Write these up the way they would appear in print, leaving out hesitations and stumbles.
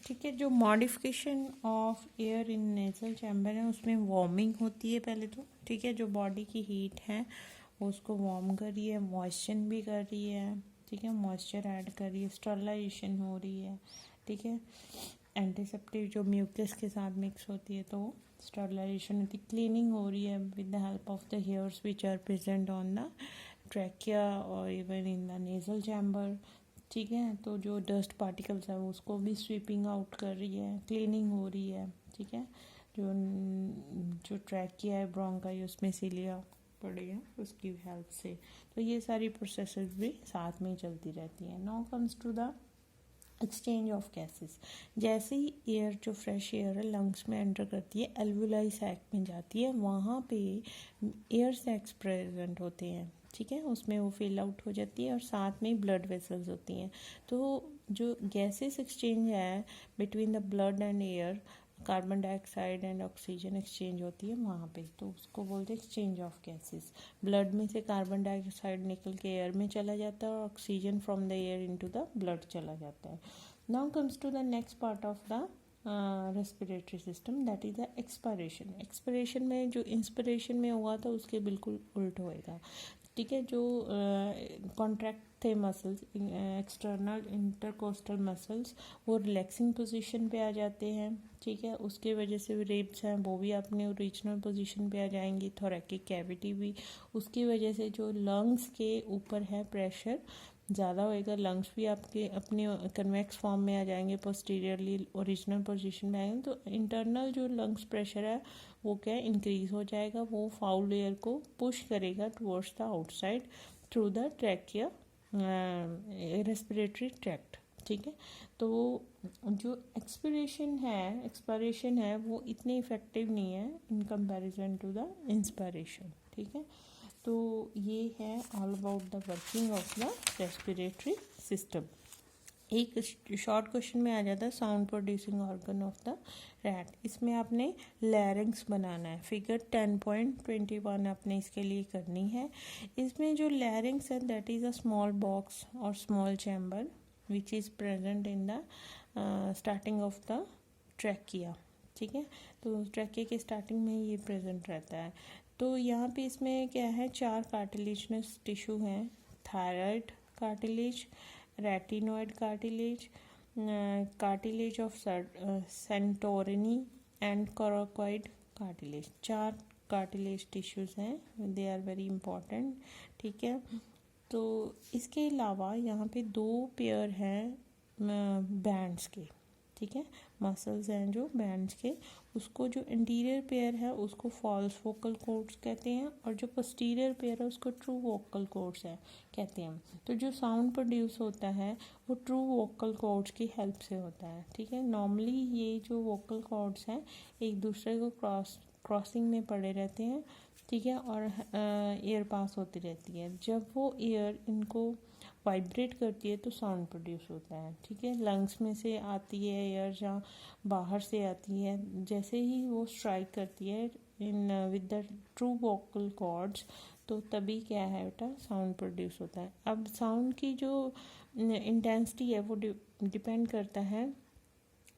ठीक है, जो modification of air in nasal chamber है उसमें वार्मिंग होती है पहले तो। ठीक है, जो बॉडी की हीट है उसको वार्म कर रही है, मॉइस्चर भी कर रही है। ठीक है, मॉइस्चर ऐड कर रही है, स्टरलाइजेशन हो रही है। ठीक है, एंटीसेप्टिक जो म्यूकस के साथ मिक्स होती है तो स्टरलाइजेशन होती है, क्लीनिंग हो रही है with the help of the hairs which are present on the trachea और even in the nasal chamber. ठीक है, तो जो डस्ट पार्टिकल्स है उसको भी स्वीपिंग आउट कर रही है, क्लीनिंग हो रही है। ठीक है, जो जो ट्रैकिया है ब्रोंकाई उसमें सीलिया पड़ी है उसकी हेल्प से, तो ये सारी प्रोसेसेस भी साथ में चलती रहती हैं। Now comes to the exchange of gases. जैसे ही एयर जो फ्रेश एयर है लंग्स में एंटर करती है, एल्वुलाई सैक में जाती है, वहाँ पे एयर सैक्स प्रेजेंट होते हैं। ठीक है, उसमें वो फिल आउट हो जाती है और साथ में ब्लड वेसल्स होती हैं। तो जो गैसेस एक्सचेंज है between the blood and air, carbon dioxide and oxygen exchange होती है वहाँ पे, तो उसको बोलते हैं एक्सचेंज ऑफ गैसेस। ब्लड में से कार्बन डाइऑक्साइड निकल के एयर में चला जाता है और oxygen from the air into the blood चला जाता है। Now comes to the next part of the respiratory system, that is the expiration. Expiration में जो इंस्पिरेशन में हुआ था उसके बिल्कुल उल्ट होएगा। ठीक है, जो कॉन्ट्रैक्ट थे मसल्स, एक्सटर्नल इंटरकोस्टल मसल्स, वो रिलैक्सिंग पोजीशन पे आ जाते हैं। ठीक है, उसके वजह से रिब्स हैं वो भी अपने ओरिजिनल पोजीशन पे आ जाएंगी, थोरैकिक कैविटी भी। उसकी वजह से जो लंग्स के ऊपर है प्रेशर ज़्यादा होएगा, लंग्स भी आपके अपने कन्वेक्स फॉर्म में आ जाएंगे, पोस्टीरियरली ओरिजिनल पोजीशन में आएंगे। तो इंटरनल जो लंग्स प्रेशर है वो क्या इंक्रीज हो जाएगा, वो फाउल एयर को पुश करेगा towards the outside through the trachea respiratory tract. ठीक है, तो जो एक्सपायरेशन है वो इतनी इफेक्टिव नहीं है in comparison to the inspiration. ठीक है, तो ये है all about the working of the respiratory system. एक शॉर्ट क्वेश्चन में आ जाता है sound producing organ of the rat. इसमें आपने लैरिंग्स बनाना है, फिगर 10.21 आपने इसके लिए करनी है। इसमें जो लैरिंग्स है that is a small box और small chamber which is present in the starting of the trachea. ठीक है, तो ट्रैकिया के स्टार्टिंग में ये प्रेजेंट रहता है। तो यहाँ पे इसमें क्या है, 4 कार्टिलेजनस टिश्यू हैं, thyroid cartilage, retinoid cartilage, cartilage of Santorini and coracoid cartilage. 4 cartilage tissues हैं, दे आर वेरी इंपॉर्टेंट। ठीक है, तो इसके अलावा यहाँ पे 2 पेयर हैं बैंड्स के। ठीक है, मसल्स हैं जो बैंड्स के, उसको जो इंटीरियर पेयर है उसको फॉल्स वोकल कॉर्ड्स कहते हैं और जो पोस्टीरियर पेयर है उसको ट्रू वोकल कॉर्ड्स है कहते हैं। तो जो साउंड प्रोड्यूस होता है वो ट्रू वोकल कॉर्ड्स की हेल्प से होता है। ठीक है, नॉर्मली ये जो वोकल कॉर्ड्स हैं एक दूसरे को क्रॉसिंग में पड़े रहते हैं। ठीक है, और एयर पास होती रहती है, जब वो एयर इनको वाइब्रेट करती है तो साउंड प्रोड्यूस होता है। ठीक है, लंग्स में से आती है एयर जहाँ बाहर से आती है, जैसे ही वो स्ट्राइक करती है in with the true vocal cords तो तभी क्या है बेटा साउंड प्रोड्यूस होता है। अब साउंड की जो इंटेंसिटी है वो डिपेंड करता है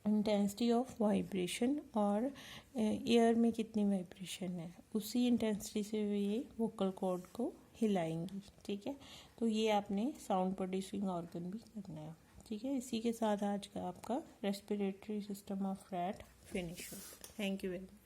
इंटेंसिटी ऑफ वाइब्रेशन और एयर में कितनी वाइब्रेशन है, उसी इंटेंसिटी से ये वोकल कॉर्ड को हिलाएंगी। ठीक है, तो ये आपने साउंड प्रोड्यूसिंग ऑर्गन भी करना है। ठीक है, इसी के साथ आज का आपका respiratory system of rat finish होता है। Thank you very much.